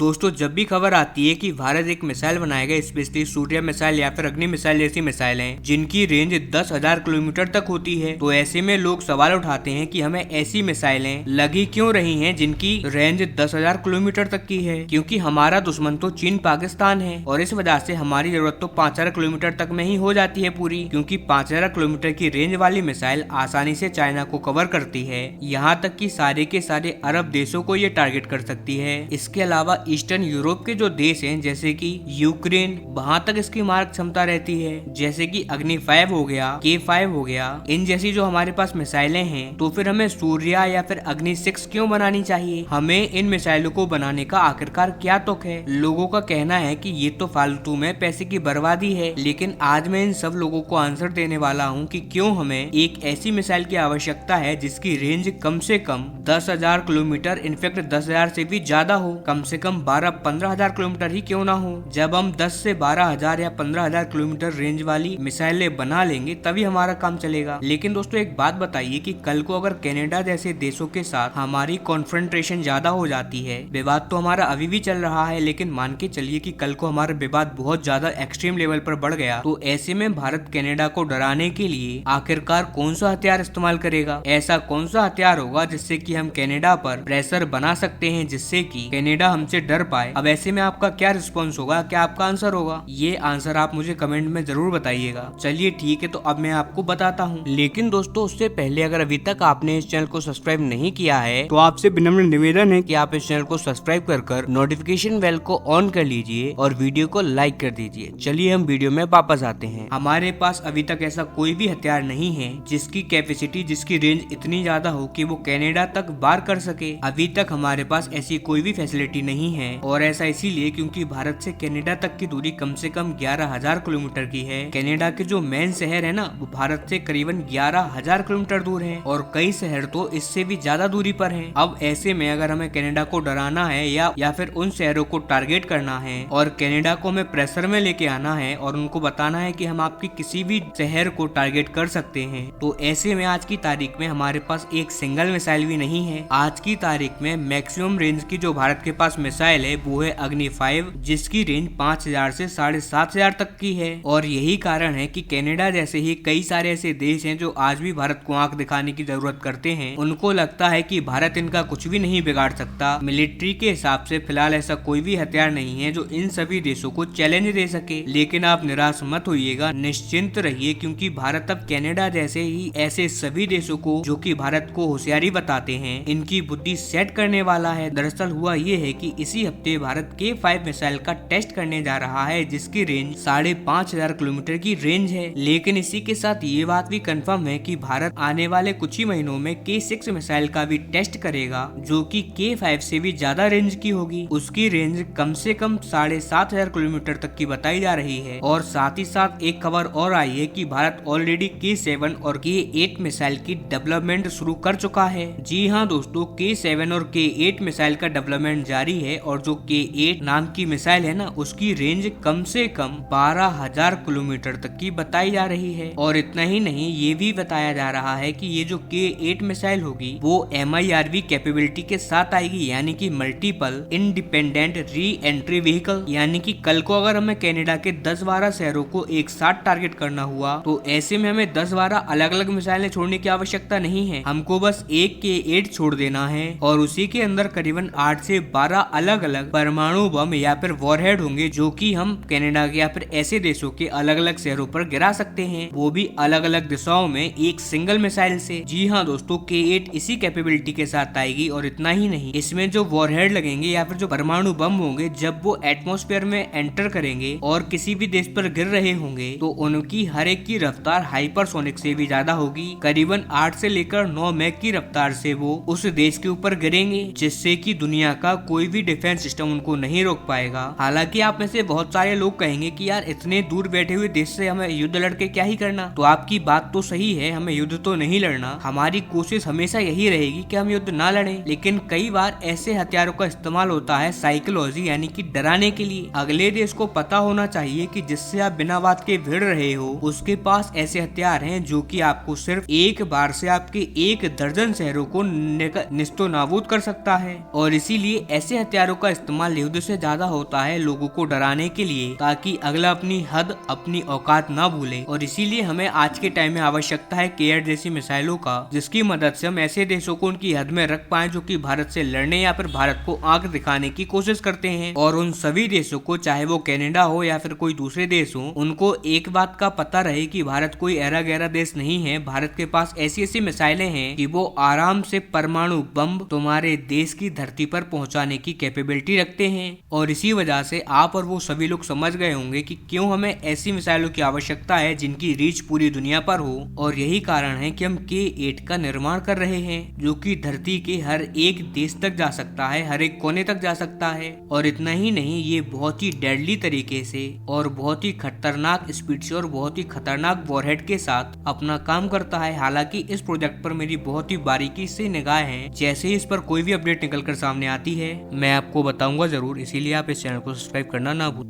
दोस्तों जब भी खबर आती है कि भारत एक मिसाइल बनाएगा, स्पेशली सूर्य मिसाइल या फिर अग्नि मिसाइल जैसी मिसाइलें जिनकी रेंज 10,000 किलोमीटर तक होती है, तो ऐसे में लोग सवाल उठाते हैं कि हमें ऐसी मिसाइलें लगी क्यों रही हैं जिनकी रेंज 10,000 किलोमीटर तक की है। क्योंकि हमारा दुश्मन तो चीन पाकिस्तान है और इस वजह से हमारी जरूरत तो 5,000 किलोमीटर तक में ही हो जाती है पूरी, क्योंकि 5,000 किलोमीटर की रेंज वाली मिसाइल आसानी से चाइना को कवर करती है। यहाँ तक कि सारे के सारे अरब देशों को ये टारगेट कर सकती है। इसके अलावा ईस्टर्न यूरोप के जो देश हैं जैसे कि यूक्रेन, वहां तक इसकी मारक क्षमता रहती है, जैसे कि अग्नि 5 हो गया, K5 हो गया। इन जैसी जो हमारे पास मिसाइलें हैं, तो फिर हमें सूर्या या फिर अग्नि 6 क्यों बनानी चाहिए? हमें इन मिसाइलों को बनाने का आखिरकार क्या तुक है? लोगों का कहना है कि ये तो फालतू में पैसे की बर्बादी है, लेकिन आज मैं इन सब लोगों को आंसर देने वाला हूँ कि क्यों हमें एक ऐसी मिसाइल की आवश्यकता है जिसकी रेंज कम से कम 10,000 किलोमीटर, इनफैक्ट 10,000 से भी ज्यादा हो, कम से कम 12-15,000 किलोमीटर ही क्यों ना हो। जब हम 10 से 12,000 या 15,000 किलोमीटर रेंज वाली मिसाइलें बना लेंगे तभी हमारा काम चलेगा। लेकिन दोस्तों एक बात बताइए कि कल को अगर कनाडा जैसे देशों के साथ हमारी कॉन्फ्रंट्रेशन ज्यादा हो जाती है, विवाद तो हमारा अभी भी चल रहा है, लेकिन मान के चलिए कि कल को हमारा विवाद बहुत ज्यादा एक्सट्रीम लेवल पर बढ़ गया, तो ऐसे में भारत कनाडा को डराने के लिए आखिरकार कौन सा हथियार इस्तेमाल करेगा? ऐसा कौन सा हथियार होगा जिससे कि हम कनाडा पर प्रेशर बना सकते हैं, जिससे कि कनाडा हमसे डर पाए? अब ऐसे में आपका क्या रिस्पॉन्स होगा, क्या आपका आंसर होगा? ये आंसर आप मुझे कमेंट में जरूर बताइएगा। चलिए ठीक है, तो अब मैं आपको बताता हूँ। लेकिन दोस्तों उससे पहले अगर अभी तक आपने इस चैनल को सब्सक्राइब नहीं किया है तो आपसे विनम्र निवेदन है कि आप इस चैनल को सब्सक्राइब कर नोटिफिकेशन बेल को ऑन कर लीजिए और वीडियो को लाइक कर दीजिए। चलिए हम वीडियो में वापस आते हैं। हमारे पास अभी तक ऐसा कोई भी हथियार नहीं है जिसकी कैपेसिटी, जिसकी रेंज इतनी ज्यादा हो कि वो कनाडा तक वार कर सके। अभी तक हमारे पास ऐसी कोई भी फैसिलिटी नहीं है, और ऐसा इसीलिए क्योंकि भारत से कनाडा तक की दूरी कम से कम 11,000 किलोमीटर की है। कनाडा के जो मेन शहर है ना, वो भारत से करीबन 11,000 किलोमीटर दूर है, और कई शहर तो इससे भी ज्यादा दूरी पर हैं। अब ऐसे में अगर हमें कनाडा को डराना है या फिर उन शहरों को टारगेट करना है और कनाडा को हमें प्रेशर में लेके आना है और उनको बताना है कि हम आपकी किसी भी शहर को टारगेट कर सकते हैं, तो ऐसे में आज की तारीख में हमारे पास एक सिंगल मिसाइल भी नहीं है। आज की तारीख में मैक्सिमम रेंज की जो भारत के पास मिसाइल है वो है अग्नि 5, जिसकी रेंज 5,000 से 7,500 तक की है। और यही कारण है कि कनाडा जैसे ही कई सारे ऐसे देश हैं जो आज भी भारत को आंख दिखाने की जरूरत करते हैं। उनको लगता है कि भारत इनका कुछ भी नहीं बिगाड़ सकता। मिलिट्री के हिसाब से फिलहाल ऐसा कोई भी हथियार नहीं है जो इन सभी देशों को चैलेंज दे सके। लेकिन आप निराश मत होइएगा, निश्चिंत रहिए, क्योंकि भारत अब कनाडा जैसे ही ऐसे सभी देशों को जो कि भारत को होशियारी बताते हैं, इनकी बुद्धि सेट करने वाला है। दरअसल हुआ ये है कि इसी हफ्ते भारत K5 मिसाइल का टेस्ट करने जा रहा है, जिसकी रेंज 5,500 किलोमीटर की रेंज है। लेकिन इसी के साथ ये बात भी कंफर्म है कि भारत आने वाले कुछ ही महीनों में K6 मिसाइल का भी टेस्ट करेगा, जो कि K5 से भी ज्यादा रेंज की होगी। उसकी रेंज कम से कम 7,500 किलोमीटर तक की बताई जा रही है। और साथ ही साथ एक खबर और आई है कि भारत ऑलरेडी K7 और K8 मिसाइल की डेवलपमेंट शुरू कर चुका है। जी हाँ दोस्तों, K7 और K8 मिसाइल का डेवलपमेंट जारी है, और जो K8 नाम की मिसाइल है ना, उसकी रेंज कम से कम 12,000 किलोमीटर तक की बताई जा रही है। और इतना ही नहीं, ये भी बताया जा रहा है कि ये जो K8 मिसाइल होगी वो MIRV कैपेबिलिटी के साथ आएगी, यानी कि multiple independent re entry vehicle. यानी कि कल को अगर हमें कनाडा के 10-12 शहरों को एक साथ टारगेट करना हुआ, तो ऐसे में हमें 10-12 अलग अलग मिसाइलें छोड़ने की आवश्यकता नहीं है। हमको बस एक K8 छोड़ देना है, और उसी के अंदर करीबन 8 से 12 अलग अलग परमाणु बम या फिर वॉरहेड होंगे, जो कि हम कनाडा के या फिर ऐसे देशों के अलग अलग शहरों पर गिरा सकते हैं, वो भी अलग अलग दिशाओं में एक सिंगल मिसाइल से। जी हाँ दोस्तों, K8 इसी कैपेबिलिटी के साथ आएगी। और इतना ही नहीं, इसमें जो वॉरहेड लगेंगे या फिर जो परमाणु बम होंगे, जब वो एटमॉस्फेयर में एंटर करेंगे और किसी भी देश पर गिर रहे होंगे, तो उनकी हर एक की रफ्तार हाइपरसोनिक से भी ज्यादा होगी। करीबन 8 से लेकर 9 मैक की रफ्तार से वो उस देश के ऊपर गिरेंगे, जिससे कि दुनिया का कोई भी डिफेंस सिस्टम उनको नहीं रोक पाएगा। हालांकि आप में से बहुत सारे लोग कहेंगे कि यार इतने दूर बैठे हुए देश से हमें युद्ध लड़के क्या ही करना। तो आपकी बात तो सही है, हमें युद्ध तो नहीं लड़ना। हमारी कोशिश हमेशा यही रहेगी कि हम युद्ध ना लड़ें। लेकिन कई बार ऐसे हथियारों का इस्तेमाल होता है साइकोलॉजी, यानी कि डराने के लिए। अगले देश को पता होना चाहिए कि जिससे आप बिना बात के भिड़ रहे हो, उसके पास ऐसे हथियार हैं जो कि आपको सिर्फ एक बार से आपके 1 दर्जन शहरों को निस्तो नाबूद कर सकता है। और इसीलिए ऐसे हथियारों हथियारों का इस्तेमाल युद्ध से ज्यादा होता है लोगों को डराने के लिए, ताकि अगला अपनी हद अपनी औकात ना भूले। और इसीलिए हमें आज के टाइम में आवश्यकता है केयर जैसी मिसाइलों का, जिसकी मदद से हम ऐसे देशों को उनकी हद में रख पाए जो कि भारत से लड़ने या फिर भारत को आंख दिखाने की कोशिश करते हैं। और उन सभी देशों को, चाहे वो कनाडा हो या फिर कोई दूसरे देश हो, उनको एक बात का पता रहे कि भारत कोई ऐरा गहरा देश नहीं है। भारत के पास ऐसी ऐसी मिसाइलें हैं कि वो आराम से परमाणु बम तुम्हारे देश की धरती पर पहुंचाने की कैपेबिलिटी रखते हैं। और इसी वजह से आप और वो सभी लोग समझ गए होंगे कि क्यों हमें ऐसी मिसाइलों की आवश्यकता है जिनकी रीच पूरी दुनिया पर हो। और यही कारण है कि हम K8 का निर्माण कर रहे हैं, जो कि धरती के हर एक देश तक जा सकता है, हर एक कोने तक जा सकता है। और इतना ही नहीं, ये बहुत ही डेडली तरीके से और बहुत ही खतरनाक स्पीड से और बहुत ही खतरनाक वॉरहेड के साथ अपना काम करता है। हालांकि इस प्रोजेक्ट पर मेरी बहुत ही बारीकी से निगाह है। जैसे ही इस पर कोई भी अपडेट निकल कर सामने आती है मैं आपको बताऊंगा जरूर, इसीलिए आप इस चैनल को सब्सक्राइब करना ना भूलें।